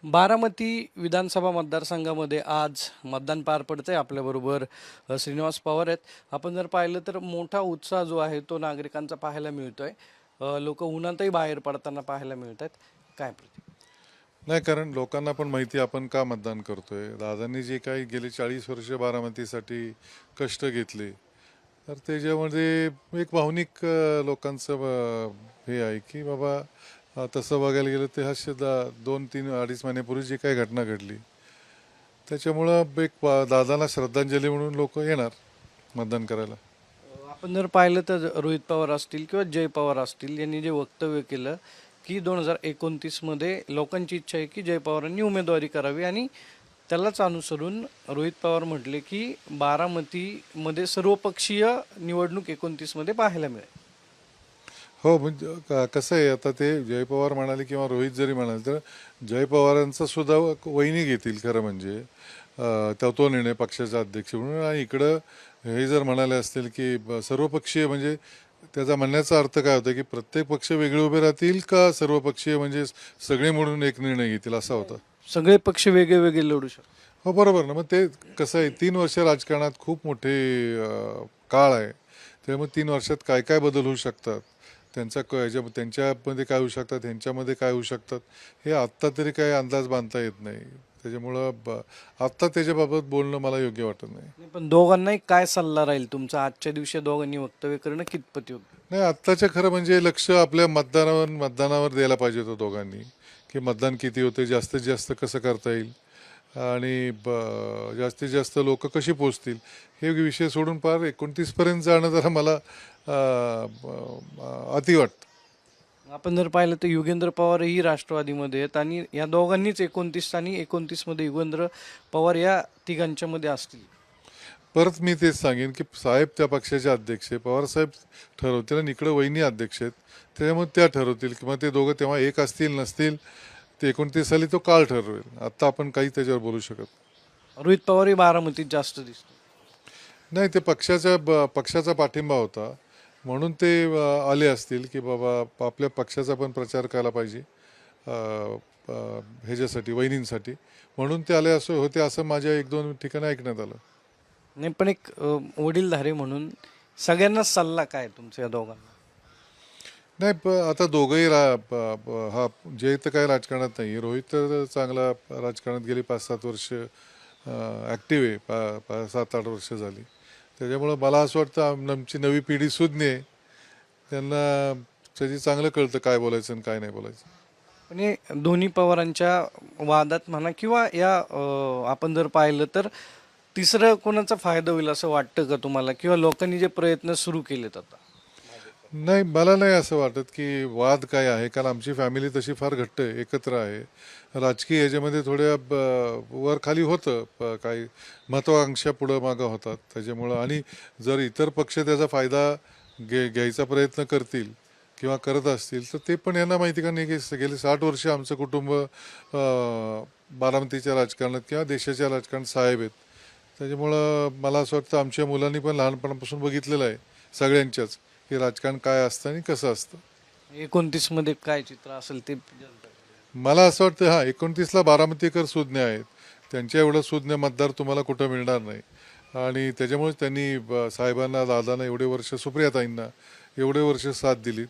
बारामती विधानसभा मतदारसंघामध्ये आज मतदान पार पडतंय. आपल्याबरोबर श्रीनिवास पवार आहेत. आपण जर पाहिलं तर मोठा उत्साह जो आहे तो नागरिकांचा पाहायला मिळतोय. लोक उन्हातही बाहेर पडताना पाहायला मिळत आहेत. काय प्रति नाही, कारण लोकांना पण माहिती आपण का मतदान करतोय. दादांनी जे काही गेली 40 वर्ष बारामतीसाठी कष्ट घेतले, तर त्याच्यामध्ये एक भावनिक लोकांचं हे आहे की बाबा, तसं बघायला गेलं ते 2-3-2.5 महिन्यापूर्वी जी काही घटना घडली, त्याच्यामुळं एक दादांना श्रद्धांजली म्हणून लोक येणार मतदान करायला. आपण जर पाहिलं तर रोहित पवार असतील किंवा जय पवार असतील यांनी जे वक्तव्य केलं की 2029मध्ये लोकांची इच्छा आहे की जय पवारांनी उमेदवारी करावी आणि त्यालाच अनुसरून रोहित पवार म्हटले की बारामतीमध्ये सर्वपक्षीय निवडणूक 29मध्ये पाहायला मिळेल. हो, म्हणजे कसं आहे, आता ते जय पवार म्हणाले किंवा रोहित जरी म्हणाले, तर जय पवारांचा सुद्धा वहिनी घेतील खरं म्हणजे तो निर्णय पक्षाचे अध्यक्ष म्हणून. आणि इकडं हे जर म्हणाले असतील की सर्वपक्षीय, म्हणजे त्याचा म्हणण्याचा अर्थ काय होता की प्रत्येक पक्ष वेगळे उभे राहतील का सर्वपक्षीय म्हणजे सगळे म्हणून एक निर्णय घेतील असा होता. सगळे पक्ष वेगळे वेगळे लढू शकतात. हो, बरोबर ना. मग ते कसं आहे, 3 वर्ष राजकारणात खूप मोठे काळ आहे. त्यामुळे 3 वर्षात काय काय बदल होऊ शकतात, त्यांच्यामध्ये काय होऊ शकतात, ह्यांच्यामध्ये काय होऊ शकतात, हे आत्ता तरी काही अंदाज बांधता येत नाही. त्याच्यामुळं आत्ता त्याच्याबाबत बोलणं मला योग्य वाटत नाही. नाही, पण दोघांनाही काय सल्ला राहील तुमचा आजच्या दिवशी दोघांनी वक्तव्य करणं कितपत योग्य? नाही, आत्ताच्या खरं म्हणजे लक्ष आपल्या मतदानावर द्यायला पाहिजे होतं दोघांनी, की मतदान किती होते, जास्तीत जास्त कसं करता येईल आणि जास्तीत जास्त लोक कशी पोचतील, हे विषय सोडून पार 29पर्यंत जाणं जरा मला अति वाटतं. आपण जर पाहिलं तर युगेंद्र पवारही राष्ट्रवादीमध्ये आहेत आणि या दोघांनीच 29 आणि 29मध्ये युगेंद्र पवार या तिघांच्यामध्ये असतील. परत मी तेच सांगेन की साहेब त्या पक्षाचे अध्यक्ष आहे, पवारसाहेब ठरवतील आणि इकडं वहिनी अध्यक्ष आहेत, त्याच्यामुळे त्या ठरवतील किंवा ते दोघं तेव्हा एक असतील नसतील, ते 29 साली तो काळ ठरवेल. आत्ता आपण काही त्याच्यावर बोलू शकत रोहित पवारही बारामतीत जास्त दिसतो. नाही. ते पक्षाचा पाठिंबा होता म्हणून ते आले असतील की बाबा आपल्या पक्षाचा पण प्रचार करायला पाहिजे ह्याच्यासाठी, वहिनींसाठी, म्हणून ते आले असं होते, असं माझ्या 1-2 ठिकाणी ऐकण्यात आलं. नाही, पण एक वडीलधारे म्हणून सगळ्यांनाच सल्ला काय तुमच्या या दोघांना? नाही, आता दोघंही हा जय तर काही राजकारणात नाही, रोहित तर चांगला राजकारणात गेली 5-7 वर्ष ॲक्टिव्ह आहे, 7-8 वर्ष झाली. त्याच्यामुळं मला असं वाटतं आमची नवी पिढी सुज्ञ आहे, त्यांना त्याची चांगलं कळतं काय बोलायचं आणि काय नाही बोलायचं. पण हे दोन्ही पवारांच्या वादात म्हणा किंवा या आपण जर पाहिलं तर तिसरं कोणाचा फायदा होईल असं वाटतं का तुम्हाला, किंवा लोकांनी जे प्रयत्न सुरू केलेत आता? नाही, मला नाही असं वाटत की वाद काय आहे, कारण आमची फॅमिली तशी फार घट्ट आहे, एकत्र आहे. राजकीय ह्याच्यामध्ये थोड्या वर खाली होतं, काही महत्त्वाकांक्षा पुढं मागं होतात. त्याच्यामुळं आणि जर इतर पक्ष त्याचा फायदा घ्यायचा प्रयत्न करतील किंवा करत असतील, तर ते पण यांना माहिती का नाही की गेली 60 वर्ष आमचं कुटुंब बारामतीच्या राजकारणात किंवा देशाच्या राजकारणात साहेब आहेत. त्याच्यामुळं मला असं वाटतं आमच्या मुलांनी पण लहानपणापासून बघितलेलं आहे सगळ्यांच्याच, की राजकारण काय असतं आणि कसं असतं. 29मध्ये काय चित्र असेल ते जनता. मला असं वाटतं, हां, 29ला बारामतीकर सुज्ञ आहेत, त्यांच्या एवढं सुज्ञ मतदार तुम्हाला कुठं मिळणार नाही. आणि त्याच्यामुळेच त्यांनी साहेबांना, दादांना एवढे वर्ष, सुप्रियाताईंना एवढे वर्ष साथ दिली.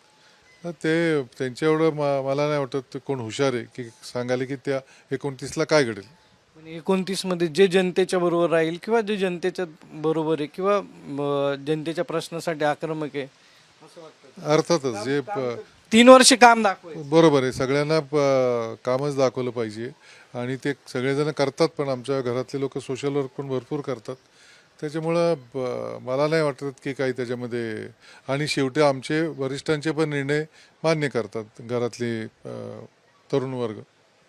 तर ते त्यांच्या एवढं मला नाही वाटत ते कोण हुशार आहे की सांगाले की त्या 29ला काय घडेल. पण 29मध्ये जे जनतेच्या बरोबर राहील किंवा जे जनतेच्या बरोबर आहे किंवा जनतेच्या प्रश्नासाठी आक्रमक आहे असं वाटतं. अर्थातच जे 3 वर्ष काम दाखवायचं. बरोबर आहे, सगळ्यांना कामच दाखवलं पाहिजे आणि ते सगळेजण करतात, पण आमच्या घरातले लोक सोशल वर्क पण भरपूर करतात. त्याच्यामुळं मला नाही वाटत की काही त्याच्यामध्ये, आणि शेवटी आमचे वरिष्ठांचे पण निर्णय मान्य करतात घरातले तरुण वर्ग.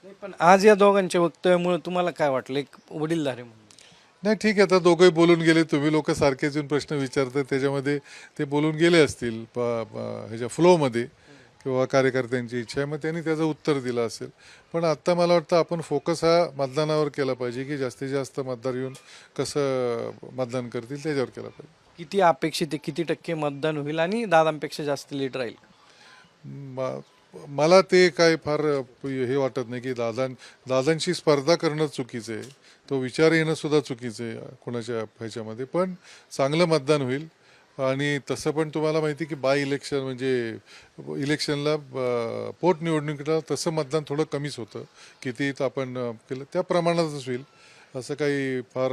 नाही, पण आज या दोघांच्या वक्तव्यामुळे तुम्हाला काय वाटलं एक वडीलधारे म्हणून? नाही, ठीक आहे, आता दोघंही बोलून गेले, तुम्ही लोक सारखेच येऊन प्रश्न विचारतात, त्याच्यामध्ये ते बोलून गेले असतील ह्याच्या फ्लोमध्ये किंवा कार्यकर्त्यांची इच्छा आहे, मग त्यांनी त्याचं उत्तर दिलं असेल. पण आत्ता मला वाटतं आपण फोकस हा मतदानावर केला पाहिजे, की जास्तीत जास्त मतदार येऊन कसं मतदान करतील त्याच्यावर केला पाहिजे. किती अपेक्षित आहे, किती टक्के मतदान होईल आणि दादांपेक्षा जास्त लीड राहील? मला ते काय फार हे वाटत नाही की दादांशी स्पर्धा करणं चुकीचं आहे, तो विचार येणं सुद्धा चुकीचं आहे कोणाच्या ह्याच्यामध्ये. पण चांगलं मतदान होईल. आणि तसं पण तुम्हाला माहिती आहे की बाय इलेक्शन म्हणजे इलेक्शनला पोटनिवडणुकीला तसं मतदान थोडं कमीच होतं. किती आपण केलं त्या प्रमाणातच होईल, असं काही फार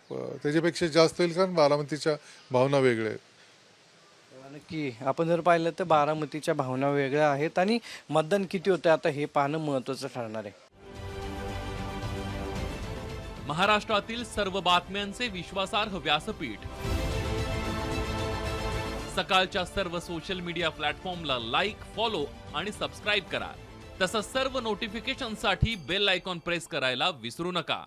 त्याच्यापेक्षा जास्त होईल, कारण बारामतीच्या भावना वेगळ्या आहेत. नक्की आपण जर पाहिलं तर बारामतीच्या भावना वेगळ्या आहेत आणि मतदान किती होतं आता हे पाहणं महत्त्वाचं ठरणार आहे. महाराष्ट्रातील सर्व बातम्यांचे विश्वासार्ह व्यासपीठ, सकाळच्या सर्व सोशल मीडिया प्लॅटफॉर्मला लाईक, फॉलो आणि सबस्क्राईब करा. तसंच सर्व नोटिफिकेशनसाठी बेल आयकॉन प्रेस करायला विसरू नका.